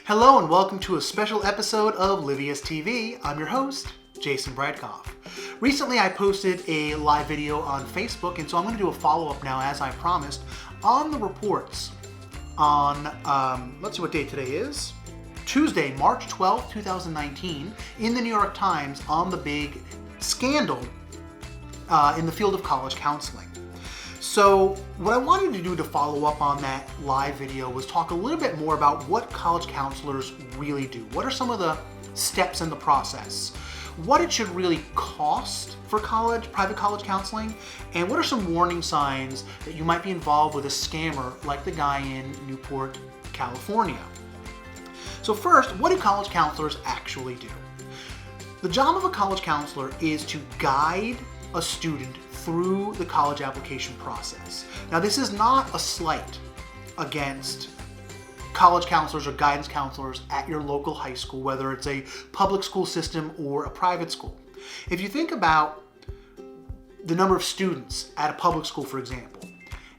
Hello and welcome to a special episode of Livius TV. I'm your host, Jason Bradkoff. Recently I posted a live video on Facebook, and so I'm going to do a follow-up now, as I promised, on the reports on, let's see what date today is, Tuesday, March 12th, 2019, in the New York Times on the big scandal in the field of college counseling. So what I wanted to do to follow up on that live video was talk a little bit more about what college counselors really do. What are some of the steps in the process? What it should really cost for private college counseling, and what are some warning signs that you might be involved with a scammer like the guy in Newport, California. So first, what do college counselors actually do? The job of a college counselor is to guide a student through the college application process. Now, this is not a slight against college counselors or guidance counselors at your local high school, whether it's a public school system or a private school. If you think about the number of students at a public school, for example,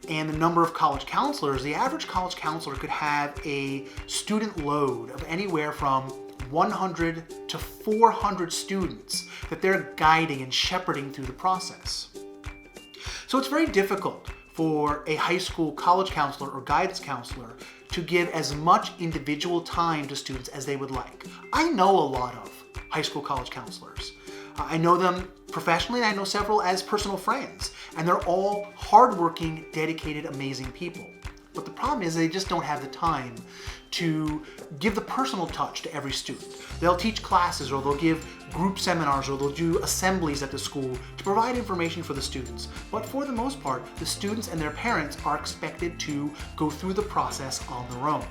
and the number of college counselors, the average college counselor could have a student load of anywhere from 100 to 400 students that they're guiding and shepherding through the process. So it's very difficult for a high school college counselor or guidance counselor to give as much individual time to students as they would like. I know a lot of high school college counselors. I know them professionally, and I know several as personal friends, and they're all hardworking, dedicated, amazing people. But the problem is they just don't have the time to give the personal touch to every student. They'll teach classes, or they'll give group seminars, or they'll do assemblies at the school to provide information for the students. But for the most part, the students and their parents are expected to go through the process on their own.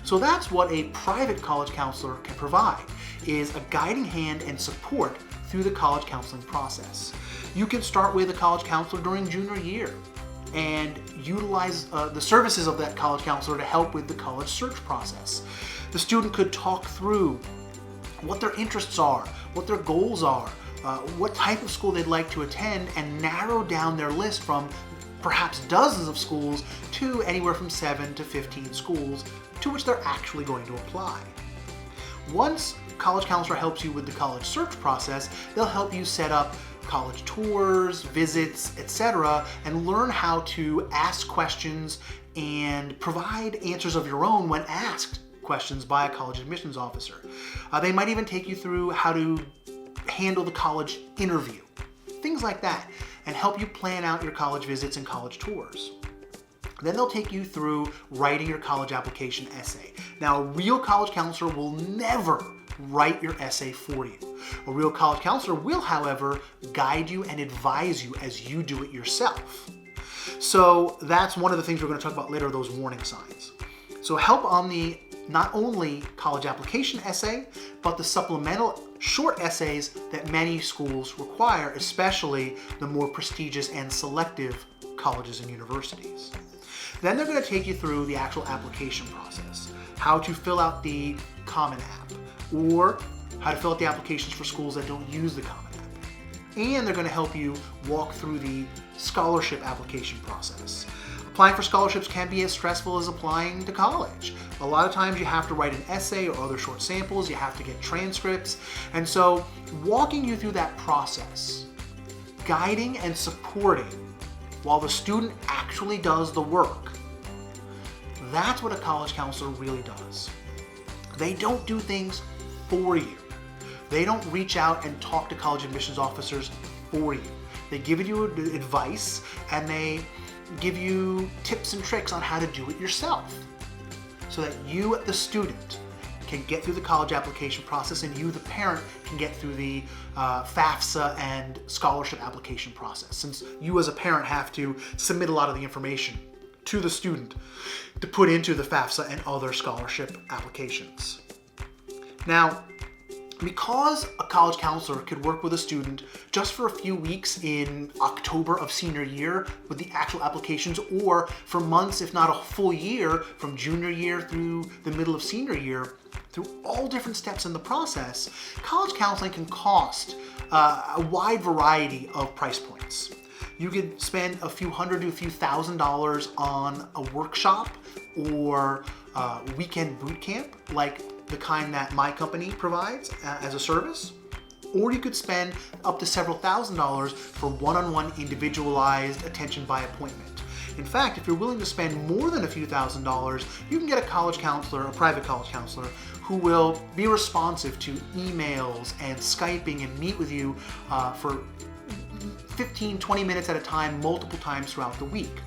So that's what a private college counselor can provide, is a guiding hand and support through the college counseling process. You can start with a college counselor during junior year and utilize the services of that college counselor to help with the college search process. The student could talk through what their interests are, what their goals are, what type of school they'd like to attend, and narrow down their list from perhaps dozens of schools to anywhere from 7 to 15 schools to which they're actually going to apply. Once a college counselor helps you with the college search process, they'll help you set up college tours, visits, etc., and learn how to ask questions and provide answers of your own when asked questions by a college admissions officer. They might even take you through how to handle the college interview, things like that, and help you plan out your college visits and college tours. Then they'll take you through writing your college application essay. Now, a real college counselor will never write your essay for you. A real college counselor will, however, guide you and advise you as you do it yourself. So that's one of the things we're going to talk about later, those warning signs. So help on the not only college application essay, but the supplemental short essays that many schools require, especially the more prestigious and selective colleges and universities. Then they're going to take you through the actual application process, how to fill out the Common App, or how to fill out the applications for schools that don't use the Common App. And they're going to help you walk through the scholarship application process. Applying for scholarships can be as stressful as applying to college. A lot of times you have to write an essay or other short samples, you have to get transcripts, and so walking you through that process, guiding and supporting while the student actually does the work, that's what a college counselor really does. They don't do things for you. They don't reach out and talk to college admissions officers for you. They give you advice, and they give you tips and tricks on how to do it yourself so that you, the student, can get through the college application process, and you, the parent, can get through the FAFSA and scholarship application process, since you as a parent have to submit a lot of the information to the student to put into the FAFSA and other scholarship applications. Now, because a college counselor could work with a student just for a few weeks in October of senior year with the actual applications, or for months, if not a full year, from junior year through the middle of senior year, through all different steps in the process, college counseling can cost a wide variety of price points. You could spend a few hundred to a few $1,000s on a workshop or weekend boot camp, like the kind that my company provides as a service. Or you could spend up to several $1,000s for one-on-one individualized attention by appointment. In fact, if you're willing to spend more than a few $1,000s, you can get a college counselor, a private college counselor, who will be responsive to emails and Skyping and meet with you for 15, 20 minutes at a time, multiple times throughout the week.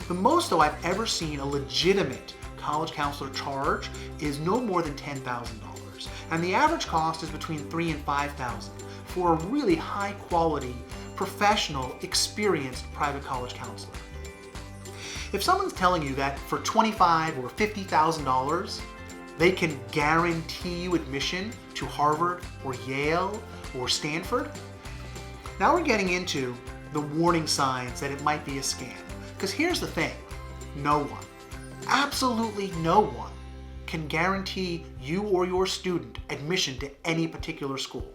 The most, though, I've ever seen a legitimate college counselor charge is no more than $10,000. And the average cost is between $3,000 and $5,000 for a really high quality, professional, experienced private college counselor. If someone's telling you that for $25,000 or $50,000, they can guarantee you admission to Harvard or Yale or Stanford, now we're getting into the warning signs that it might be a scam. Because here's the thing, no one, absolutely no one, can guarantee you or your student admission to any particular school.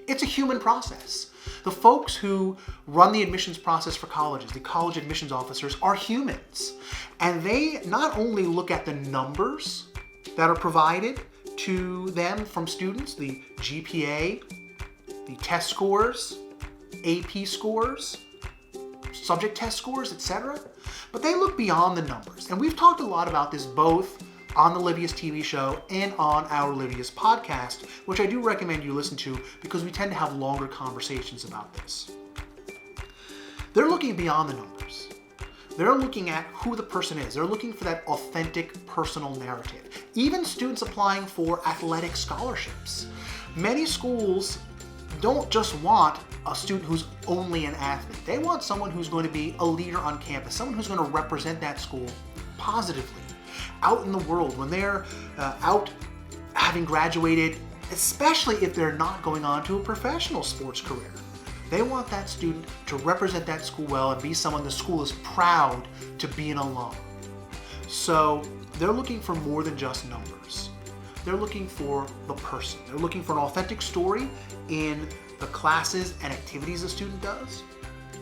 It's a human process. The folks who run the admissions process for colleges, the college admissions officers, are humans. And they not only look at the numbers that are provided to them from students, the GPA, the test scores, AP scores, subject test scores, etc. But they look beyond the numbers. And we've talked a lot about this both on the Livius TV show and on our Livius podcast, which I do recommend you listen to because we tend to have longer conversations about this. They're looking beyond the numbers. They're looking at who the person is. They're looking for that authentic personal narrative. Even students applying for athletic scholarships. Many schools don't just want a student who's only an athlete. They want someone who's going to be a leader on campus, someone who's going to represent that school positively out in the world when they're out having graduated, especially if they're not going on to a professional sports career. They want that student to represent that school well and be someone the school is proud to be an alum. So they're looking for more than just numbers. They're looking for the person. They're looking for an authentic story in the classes and activities a student does.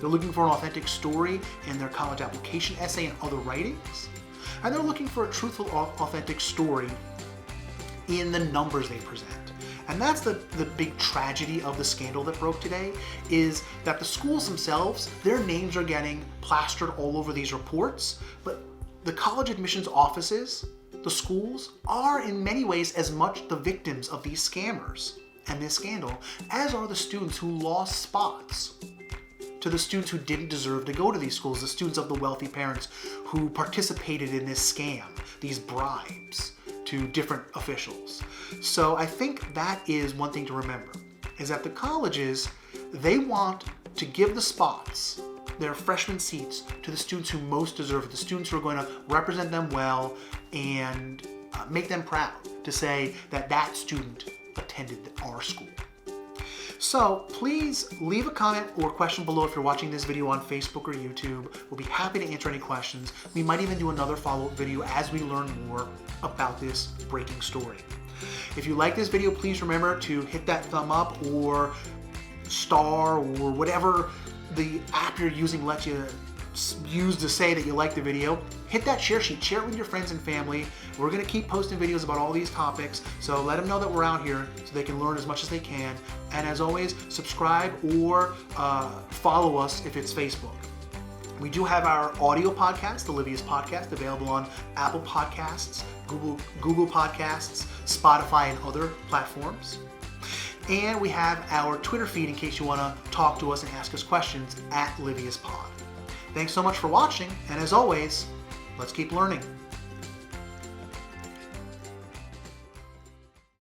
They're looking for an authentic story in their college application essay and other writings. And they're looking for a truthful, authentic story in the numbers they present. And that's the big tragedy of the scandal that broke today, is that the schools themselves, their names are getting plastered all over these reports, but the college admissions offices, the schools, are in many ways as much the victims of these scammers and this scandal as are the students who lost spots to the students who didn't deserve to go to these schools, the students of the wealthy parents who participated in this scam, these bribes to different officials. So I think that is one thing to remember, is that the colleges, they want to give the spots, their freshman seats, to the students who most deserve it, the students who are going to represent them well and make them proud to say that that student attended our school. So please leave a comment or question below if you're watching this video on Facebook or YouTube. We'll be happy to answer any questions. We might even do another follow-up video as we learn more about this breaking story. If you like this video, please remember to hit that thumb up or star or whatever the app you're using lets you use to say that you like the video. Hit that share sheet, share it with your friends and family. We're going to keep posting videos about all these topics, so let them know that we're out here so they can learn as much as they can. And as always, subscribe or follow us if it's Facebook. We do have our audio podcast, the Livius Podcast, available on Apple Podcasts, Google Podcasts, Spotify, and other platforms. And we have our Twitter feed in case you want to talk to us and ask us questions at LiviusPod. Thanks so much for watching, and as always, let's keep learning.